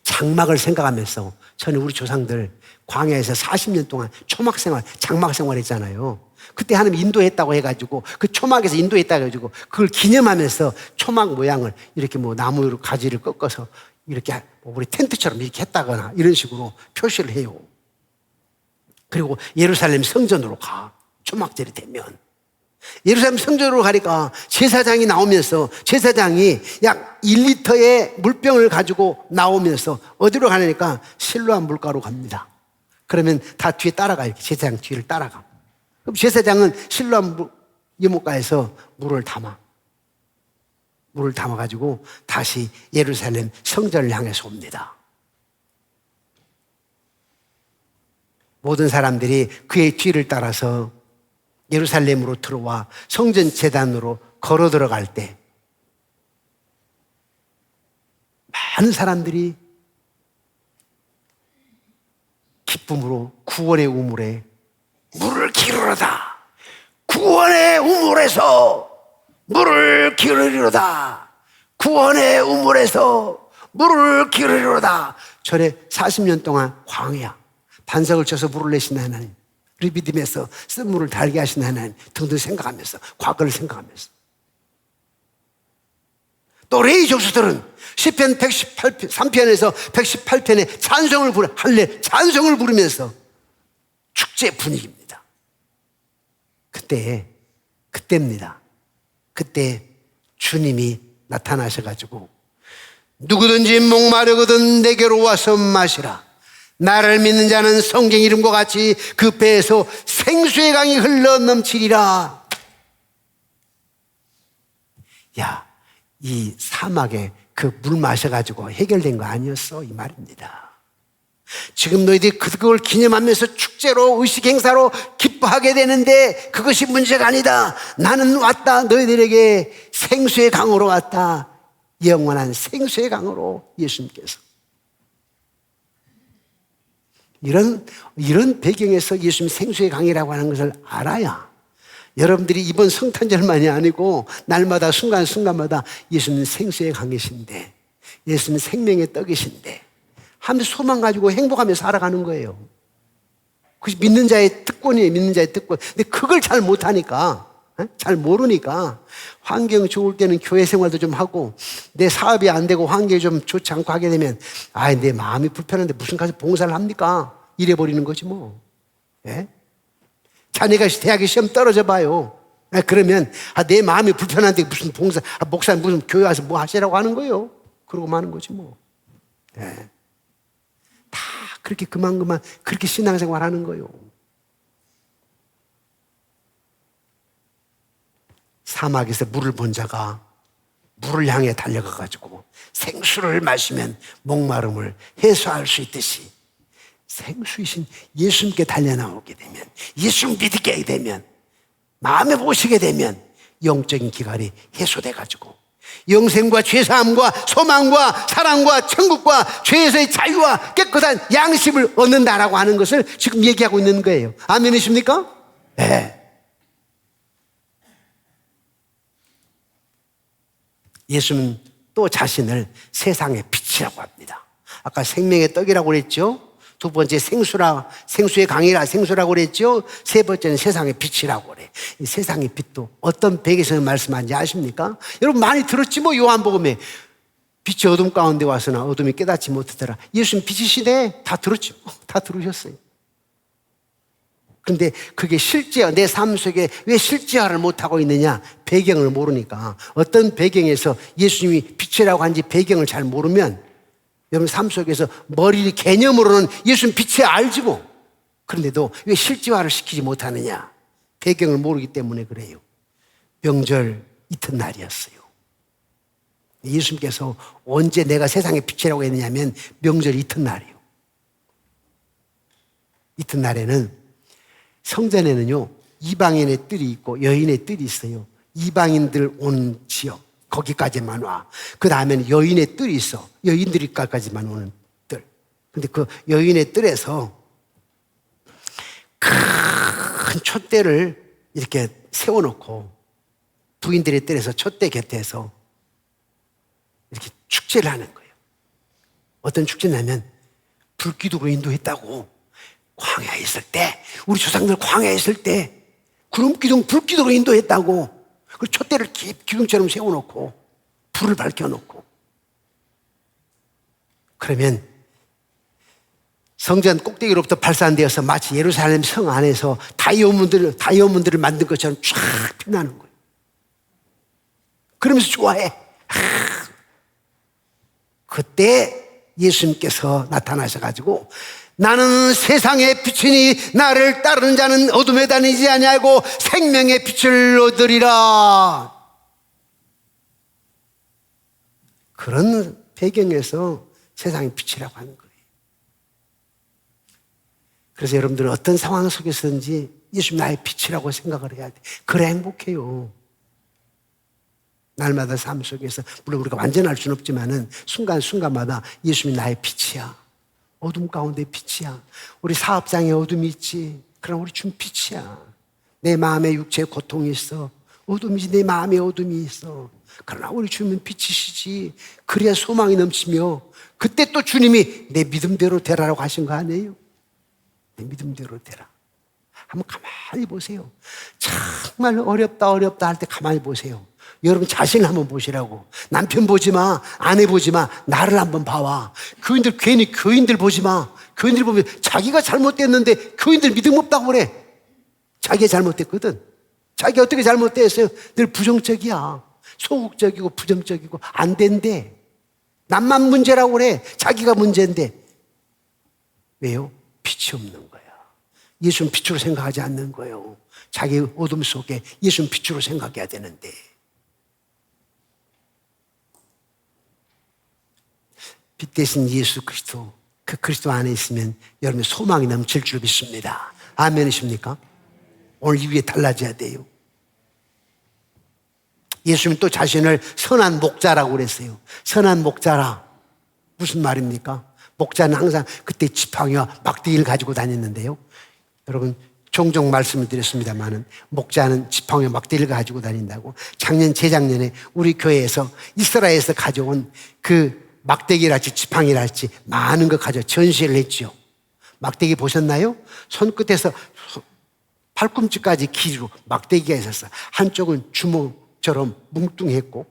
장막을 생각하면서, 저는 우리 조상들 광야에서 40년 동안 초막 생활, 장막 생활 했잖아요. 그때 하나님 인도했다고 해가지고, 그 초막에서 인도했다고 해가지고 그걸 기념하면서 초막 모양을 이렇게 뭐 나무로 가지를 꺾어서 이렇게 우리 텐트처럼 이렇게 했다거나 이런 식으로 표시를 해요. 그리고 예루살렘 성전으로 가. 초막절이 되면 예루살렘 성전으로 가니까 제사장이 나오면서, 제사장이 약 1리터의 물병을 가지고 나오면서 어디로 가냐니까 실로암 물가로 갑니다. 그러면 다 뒤에 따라가요. 제사장 뒤를 따라가. 그럼 제사장은 실로암 여목가에서 물을 담아가지고 다시 예루살렘 성전을 향해서 옵니다. 모든 사람들이 그의 뒤를 따라서 예루살렘으로 들어와 성전 제단으로 걸어 들어갈 때 많은 사람들이 기쁨으로 구원의 우물에 물을 기르러다. 구원의 우물에서 물을 기르리로다. 구원의 우물에서 물을 기르리로다. 전에 40년 동안 광야, 반석을 쳐서 물을 내신 하나님, 리비딤에서 쓴 물을 달게 하신 하나님 등등 생각하면서, 과거를 생각하면서. 또 레위 족수들은 시편 118편에서 118편에 찬송을 부르면서 축제 분위기입니다. 그때입니다. 그때 주님이 나타나셔가지고 누구든지 목마르거든 내게로 와서 마시라. 나를 믿는 자는 성경 이름과 같이 그 배에서 생수의 강이 흘러 넘치리라. 야, 이 사막에 그 물 마셔가지고 해결된 거 아니었어? 이 말입니다. 지금 너희들이 그걸 기념하면서 축제로 의식 행사로 기뻐하게 되는데 그것이 문제가 아니다. 나는 왔다. 너희들에게 생수의 강으로 왔다. 영원한 생수의 강으로 예수님께서. 이런 배경에서 예수님 생수의 강이라고 하는 것을 알아야 여러분들이 이번 성탄절만이 아니고 날마다 순간순간마다 예수님 생수의 강이신데, 예수님 생명의 떡이신데 하면서 소망 가지고 행복하며 살아가는 거예요. 그것이 믿는 자의 특권이에요. 믿는 자의 특권. 근데 그걸 잘 못하니까, 잘 모르니까 환경 좋을 때는 교회 생활도 좀 하고 내 사업이 안 되고 환경이 좀 좋지 않고 하게 되면 내 마음이 불편한데 무슨 가서 봉사를 합니까? 이래버리는 거지 뭐. 예? 자네가 대학에 시험 떨어져 봐요. 그러면 내 마음이 불편한데 무슨 봉사, 목사님 무슨 교회 와서 뭐 하시라고 하는 거예요. 그러고 마는 거지 뭐. 예. 다 그렇게 그만 그렇게 신앙생활 하는 거예요. 사막에서 물을 본 자가 물을 향해 달려가가지고 생수를 마시면 목마름을 해소할 수 있듯이 생수이신 예수님께 달려나오게 되면, 예수 믿게 되면, 마음에 보시게 되면 영적인 기갈이 해소돼가지고 영생과 죄사함과 소망과 사랑과 천국과 죄에서의 자유와 깨끗한 양심을 얻는다라고 하는 것을 지금 얘기하고 있는 거예요. 아멘이십니까? 네. 예수는 또 자신을 세상의 빛이라고 합니다. 아까 생명의 떡이라고 그랬죠. 두 번째 생수의 강이라 생수라고 그랬죠. 세 번째는 세상의 빛이라고 그래. 이 세상의 빛도 어떤 백에서 말씀하는지 아십니까? 여러분 많이 들었지 뭐. 요한복음에 빛이 어둠 가운데 와서나 어둠이 깨닫지 못하더라. 예수님 빛이시네. 다 들었죠. 다 들으셨어요. 그런데 그게 내 삶 속에 왜 실제화를 못하고 있느냐? 배경을 모르니까. 어떤 배경에서 예수님이 빛이라고 한지 배경을 잘 모르면 여러분 삶 속에서 머리 개념으로는 예수님 빛이 알지 뭐. 그런데도 왜 실제화를 시키지 못하느냐? 배경을 모르기 때문에 그래요. 명절 이튿날이었어요. 예수님께서 언제 내가 세상의 빛이라고 했느냐면 명절 이튿날이에요. 이튿날에는 성전에는요 이방인의 뜰이 있고 여인의 뜰이 있어요. 이방인들 온 지역 거기까지만 와. 그 다음에는 여인의 뜰이 있어. 여인들까지만 오는 뜰. 근데 그 여인의 뜰에서 큰 촛대를 이렇게 세워놓고 부인들의 뜰에서 촛대 곁에서 이렇게 축제를 하는 거예요. 어떤 축제냐면 불기둥으로 인도했다고. 광야에 있을 때, 우리 조상들 광야에 있을 때 구름기둥, 불기둥으로 인도했다고. 그 촛대를 기둥처럼 세워놓고 불을 밝혀놓고 그러면 성전 꼭대기로부터 발산되어서 마치 예루살렘 성 안에서 다이아몬드를 만든 것처럼 쫙 빛나는 거예요. 그러면서 좋아해. 그때 예수님께서 나타나셔가지고 나는 세상의 빛이니 나를 따르는 자는 어둠에 다니지 아니하고 생명의 빛을 얻으리라. 그런 배경에서 세상의 빛이라고 하는 거예요. 그래서 여러분들은 어떤 상황 속에서든지 예수님 나의 빛이라고 생각을 해야 돼. 그래 행복해요. 날마다 삶 속에서 물론 우리가 완전할 수는 없지만은 순간순간마다 예수님이 나의 빛이야. 어둠 가운데 빛이야. 우리 사업장에 어둠이 있지. 그럼 우리 주님 빛이야. 내 마음에 육체에 고통이 있어. 어둠이지. 내 마음에 어둠이 있어. 그러나 우리 주님은 빛이시지. 그래야 소망이 넘치며 그때 또 주님이 내 믿음대로 되라라고 하신 거 아니에요? 내 믿음대로 되라. 한번 가만히 보세요. 정말 어렵다 할 때 가만히 보세요. 여러분 자신을 한번 보시라고. 남편 보지 마, 아내 보지 마, 나를 한번 봐와. 교인들 괜히 교인들 보지 마. 교인들 보면 자기가 잘못됐는데 교인들 믿음 없다고 그래. 자기가 잘못됐거든. 자기가 어떻게 잘못됐어요? 늘 부정적이야. 소극적이고 부정적이고 안 된대. 남만 문제라고 그래. 자기가 문제인데. 왜요? 빛이 없는 거야. 예수는 빛으로 생각하지 않는 거예요. 자기 어둠 속에 예수는 빛으로 생각해야 되는데. 빛 대신 예수 그리스도, 그 그리스도 안에 있으면 여러분의 소망이 넘칠 줄 믿습니다. 아멘이십니까? 오늘 이 위에 달라져야 돼요. 예수님 또 자신을 선한 목자라고 그랬어요. 선한 목자라. 무슨 말입니까? 목자는 항상 그때 지팡이와 막대기를 가지고 다녔는데요. 여러분 종종 말씀을 드렸습니다마는 목자는 지팡이와 막대기를 가지고 다닌다고. 작년 재작년에 우리 교회에서 이스라엘에서 가져온 그 막대기랄지 지팡이랄지 많은 거 가져 전시를 했죠. 막대기 보셨나요? 손끝에서 팔꿈치까지 길이로 막대기가 있었어. 한쪽은 주먹처럼 뭉뚱했고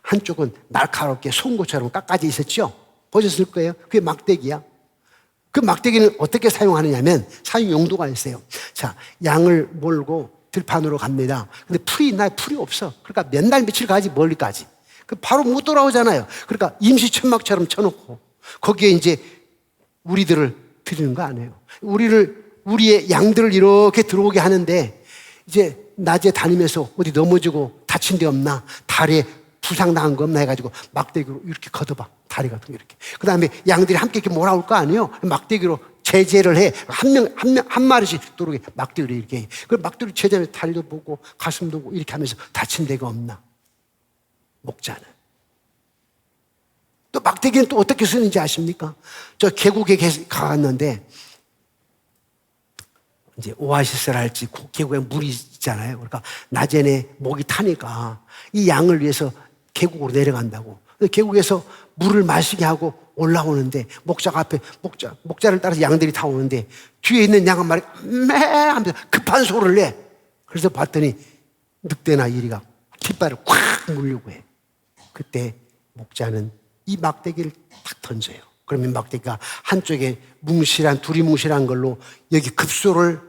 한쪽은 날카롭게 송곳처럼 깎아져 있었죠. 보셨을 거예요. 그게 막대기야. 그 막대기는 어떻게 사용하느냐면 사용 용도가 있어요. 자, 양을 몰고 들판으로 갑니다. 근데 풀이 없어. 그러니까 몇 날 며칠 가지 멀리까지. 바로 못 돌아오잖아요. 그러니까 임시 천막처럼 쳐놓고 거기에 이제 우리들을 드리는 거 아니에요. 우리의 양들을 이렇게 들어오게 하는데 이제 낮에 다니면서 어디 넘어지고 다친 데 없나, 다리에 부상당한 거 없나 해가지고 막대기로 이렇게 걷어봐. 다리 같은 거 이렇게. 그 다음에 양들이 함께 이렇게 몰아올 거 아니에요. 막대기로 제재를 해. 한 마리씩 들어오게 막대기로 이렇게 해. 그 막대기로 제재를 다리도 보고 가슴도 보고 이렇게 하면서 다친 데가 없나. 목자는. 또 막대기는 또 어떻게 쓰는지 아십니까? 저 계곡에 가봤는데 이제 오아시스를 할지 계곡에 물이 있잖아요. 그러니까 낮에는 목이 타니까 이 양을 위해서 계곡으로 내려간다고. 계곡에서 물을 마시게 하고 올라오는데 목자가 앞에 목자를 따라서 양들이 다 오는데 뒤에 있는 양 한 마리 매 하면서 급한 소리를 내. 그래서 봤더니 늑대나 이리가 깃발을 콱 물려고 해. 그때 목자는 이 막대기를 탁 던져요. 그러면 막대기가 한쪽에 둘이 뭉실한 걸로 여기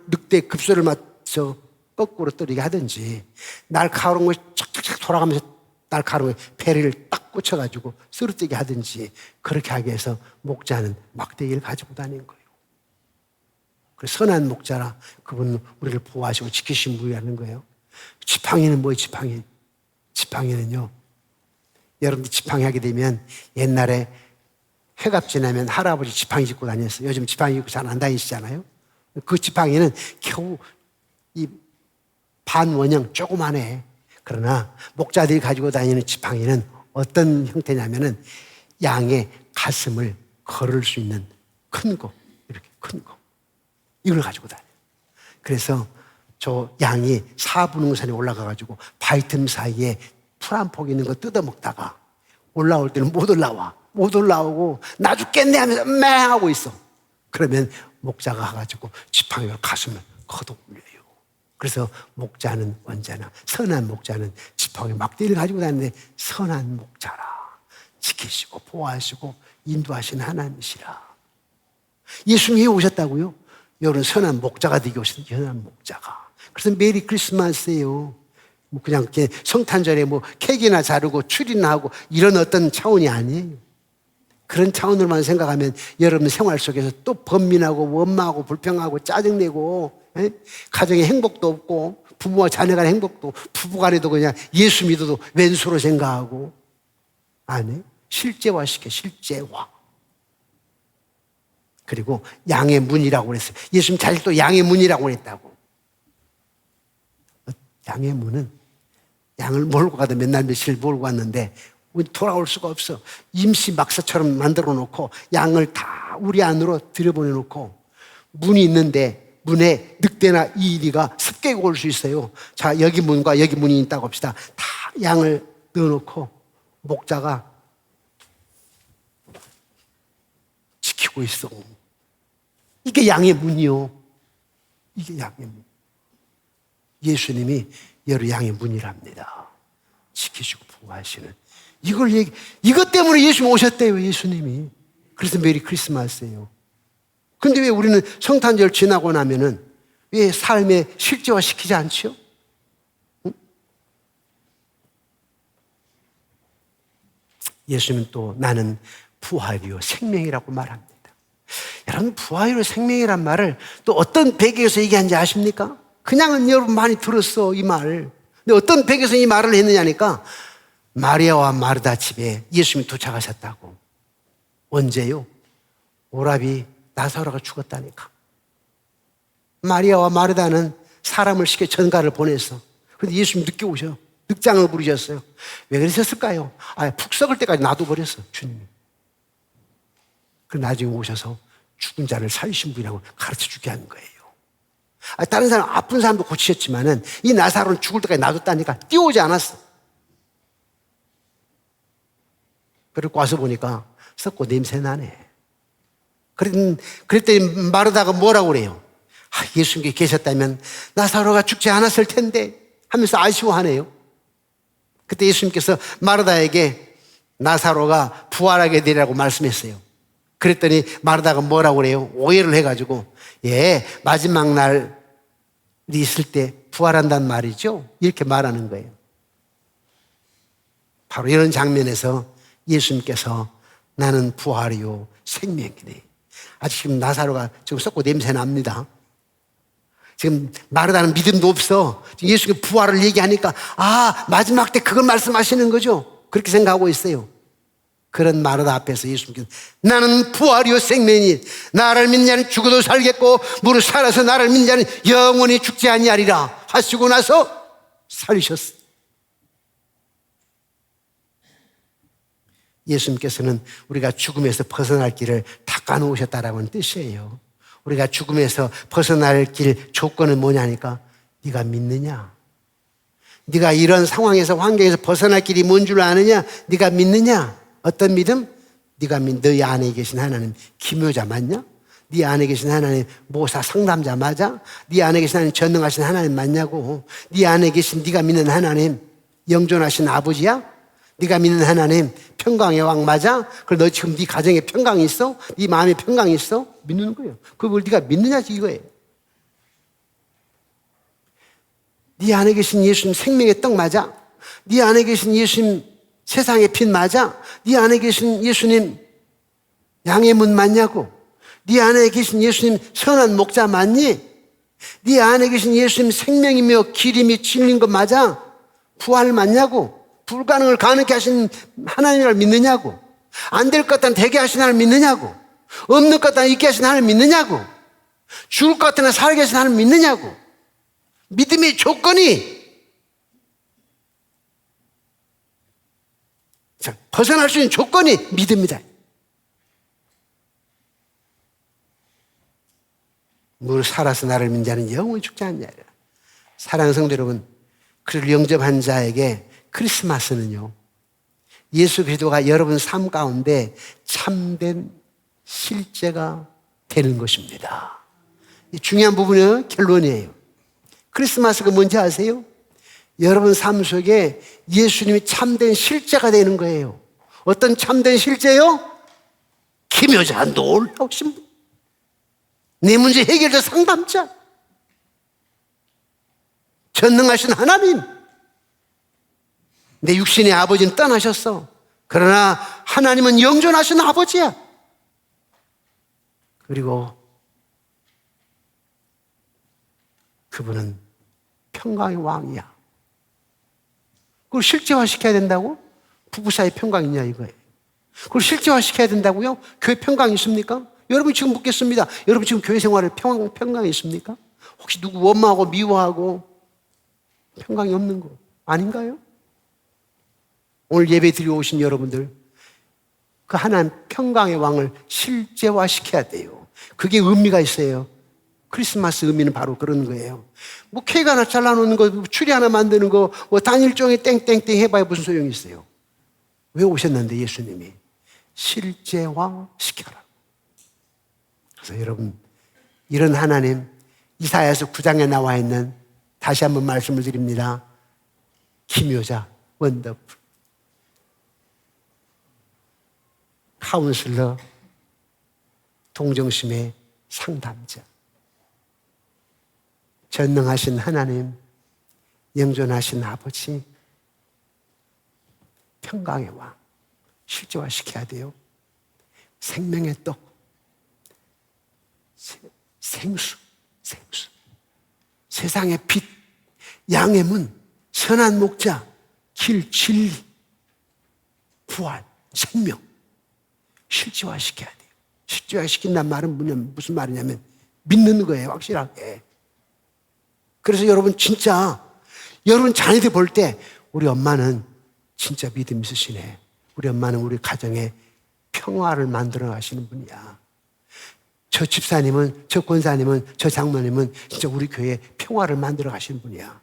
늑대 급소를 맞춰 거꾸로 떨어지게 하든지 날카로운 걸 착착착 돌아가면서 날카로운 배를 딱 꽂혀가지고 쓰러뜨리게 하든지 그렇게 하기 위해서 목자는 막대기를 가지고 다닌 거예요. 그래서 선한 목자라 그분은 우리를 보호하시고 지키신 분이라는 거예요. 지팡이는 뭐예요? 지팡이는요. 여러분들 지팡이 하게 되면 옛날에 해갑 지나면 할아버지 지팡이 짚고 다녔어요. 요즘 지팡이 짚고 잘 안 다니시잖아요. 그 지팡이는 겨우 이 반원형 조그만해. 그러나 목자들이 가지고 다니는 지팡이는 어떤 형태냐면은 양의 가슴을 걸을 수 있는 큰 거, 이렇게 큰 거. 이걸 가지고 다녀요. 그래서 저 양이 사분홍산에 올라가가지고 바위틈 사이에 풀 한 폭 있는 거 뜯어먹다가 올라올 때는 못 올라오고 나 죽겠네 하면서 맹 하고 있어. 그러면 목자가 가가지고 지팡이로 가슴을 걷어 올려요. 그래서 목자는 언제나 선한 목자는 지팡이 막대기를 가지고 다니는데 선한 목자라 지키시고 보호하시고 인도하시는 하나님이시라. 예수님이 오셨다고요? 여러분 선한 목자가 되게 오신 선한 목자가. 그래서 메리 크리스마스예요. 뭐 그냥 성탄절에 뭐 케이크나 자르고 추리나 하고 이런 어떤 차원이 아니에요. 그런 차원으로만 생각하면 여러분 생활 속에서 또 번민하고 원망하고 불평하고 짜증내고, 가정에 행복도 없고 부부와 자녀 간의 행복도, 부부 간에도 그냥 예수 믿어도 왼수로 생각하고. 아니, 실제화시켜, 실제화. 그리고 양의 문이라고 그랬어요. 예수님 자식도 양의 문이라고 그랬다고. 양의 문은 양을 몰고 가다 맨날 며칠 몰고 갔는데 돌아올 수가 없어. 임시 막사처럼 만들어 놓고 양을 다 우리 안으로 들여보내 놓고 문이 있는데 문에 늑대나 이리가 습격이 올 수 있어요. 자, 여기 문과 여기 문이 있다고 합시다. 다 양을 넣어놓고 목자가 지키고 있어. 이게 양의 문이요. 이게 양의 문. 예수님이 여러 양의 문이랍니다. 지키시고 보호하시는. 이것 때문에 예수님 오셨대요, 예수님이. 그래서 메리 크리스마스예요. 근데 왜 우리는 성탄절 지나고 나면은 왜 삶에 실제화 시키지 않죠? 응? 예수님은 또 나는 부활이요 생명이라고 말합니다. 여러분, 부활이요 생명이란 말을 또 어떤 배경에서 얘기하는지 아십니까? 그냥은 여러분 많이 들었어, 이 말. 근데 어떤 배경에서 이 말을 했느냐니까 마리아와 마르다 집에 예수님이 도착하셨다고. 언제요? 오라비 나사로가 죽었다니까. 마리아와 마르다는 사람을 시켜 전가를 보냈어. 그런데 예수님 늦게 오셔. 늑장을 부르셨어요. 왜 그러셨을까요? 푹 썩을 때까지 놔둬버렸어, 주님이. 그 나중에 오셔서 죽은 자를 살리신 분이라고 가르쳐 주게 하는 거예요. 다른 사람, 아픈 사람도 고치셨지만은 이 나사로는 죽을 때까지 놔뒀다니까 뛰어오지 않았어. 그리고 와서 보니까 썩고 냄새 나네. 그랬더니 마르다가 뭐라고 그래요? 예수님께 계셨다면 나사로가 죽지 않았을 텐데 하면서 아쉬워하네요. 그때 예수님께서 마르다에게 나사로가 부활하게 되리라고 말씀했어요. 그랬더니 마르다가 뭐라고 그래요? 오해를 해가지고, 마지막 날이 있을 때 부활한단 말이죠? 이렇게 말하는 거예요. 바로 이런 장면에서 예수님께서 나는 부활이요 생명이네. 아직 지금 나사로가 지금 썩고 냄새 납니다. 지금 마르다는 믿음도 없어. 예수님이 부활을 얘기하니까 마지막 때 그걸 말씀하시는 거죠. 그렇게 생각하고 있어요. 그런 마르다 앞에서 예수님께서 나는 부활이요 생명이니 나를 믿는 자는 죽어도 살겠고 무릇 살아서 나를 믿는 자는 영원히 죽지 아니하리라 하시고 나서 살리셨어요. 예수님께서는 우리가 죽음에서 벗어날 길을 닦아놓으셨다라는 뜻이에요. 우리가 죽음에서 벗어날 길 조건은 뭐냐니까 네가 믿느냐? 네가 이런 상황에서 환경에서 벗어날 길이 뭔 줄 아느냐? 네가 믿느냐? 어떤 믿음? 네가 너희 안에 계신 하나님 기묘자 맞냐? 네 안에 계신 하나님 모사 상담자 맞아? 네 안에 계신 하나님 전능하신 하나님 맞냐고? 네 안에 계신 네가 믿는 하나님 영존하신 아버지야? 네가 믿는 하나님 평강의 왕 맞아? 그럼 너 지금 네 가정에 평강이 있어? 네 마음에 평강이 있어? 믿는 거예요. 그걸 네가 믿느냐 이거예요. 네 안에 계신 예수님 생명의 떡 맞아? 네 안에 계신 예수님 세상의 빛 맞아? 네 안에 계신 예수님 양의 문 맞냐고? 네 안에 계신 예수님 선한 목자 맞니? 네 안에 계신 예수님 생명이며 길이며 진리인 것 맞아? 부활 맞냐고? 불가능을 가능케 하신 하나님을 믿느냐고? 안 될 것 같다는 되게 하신 하나님 믿느냐고? 없는 것 같다는 있게 하신 하나님 믿느냐고? 죽을 것 같다는 살게 하신 하나님 믿느냐고? 믿음의 조건이 벗어날 수 있는 조건이 믿음이다. 무릇 살아서 나를 믿는 자는 영원히 죽지 않느냐. 사랑하는 성도 여러분, 그를 영접한 자에게 크리스마스는요, 예수 그리스도가 여러분 삶 가운데 참된 실제가 되는 것입니다. 이 중요한 부분은 결론이에요. 크리스마스가 뭔지 아세요? 여러분 삶 속에 예수님이 참된 실제가 되는 거예요. 어떤 참된 실제요? 기묘자, 놀라우신 분. 내 문제 해결자 상담자. 전능하신 하나님. 내 육신의 아버지는 떠나셨어. 그러나 하나님은 영존하신 아버지야. 그리고 그분은 평강의 왕이야. 그걸 실제화시켜야 된다고? 부부 사이 평강 있냐 이거예요. 그걸 실제화시켜야 된다고요? 교회 평강 있습니까? 여러분 지금 묻겠습니다. 여러분 지금 교회 생활에 평강이 있습니까? 혹시 누구 원망하고 미워하고 평강이 없는 거 아닌가요? 오늘 예배 드리러 오신 여러분들, 그 하나님 평강의 왕을 실제화시켜야 돼요. 그게 의미가 있어요. 크리스마스 의미는 바로 그런 거예요. 뭐 케이크 하나 잘라놓는 거, 추리 하나 만드는 거, 뭐 단일종에 땡땡땡 해봐야 무슨 소용이 있어요. 왜 오셨는데 예수님이? 실제화시켜라. 그래서 여러분, 이런 하나님, 이사야서 9장에 나와 있는, 다시 한번 말씀을 드립니다. 기묘자, 원더풀, 카운슬러, 동정심의 상담자, 전능하신 하나님, 영존하신 아버지, 평강의 왕, 실제화시켜야 돼요. 생명의 떡, 생수, 세상의 빛, 양의 문, 선한 목자, 길, 진리, 부활, 생명, 실제화시켜야 돼요. 실제화시킨다는 말은 무슨 말이냐면 믿는 거예요, 확실하게. 그래서 여러분 진짜 여러분 자녀들 볼 때 우리 엄마는 진짜 믿음 있으시네. 우리 엄마는 우리 가정에 평화를 만들어 가시는 분이야. 저 집사님은, 저 권사님은, 저 장모님은 진짜 우리 교회에 평화를 만들어 가시는 분이야.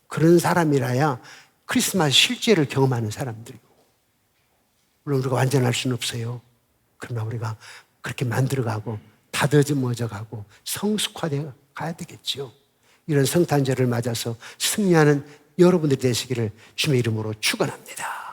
그런 사람이라야 크리스마스 실제를 경험하는 사람들이고. 물론 우리가 완전할 수는 없어요. 그러나 우리가 그렇게 만들어가고 다듬어져가고 성숙화되어 가야 되겠죠. 이런 성탄절을 맞아서 승리하는 여러분들이 되시기를 주님의 이름으로 축원합니다.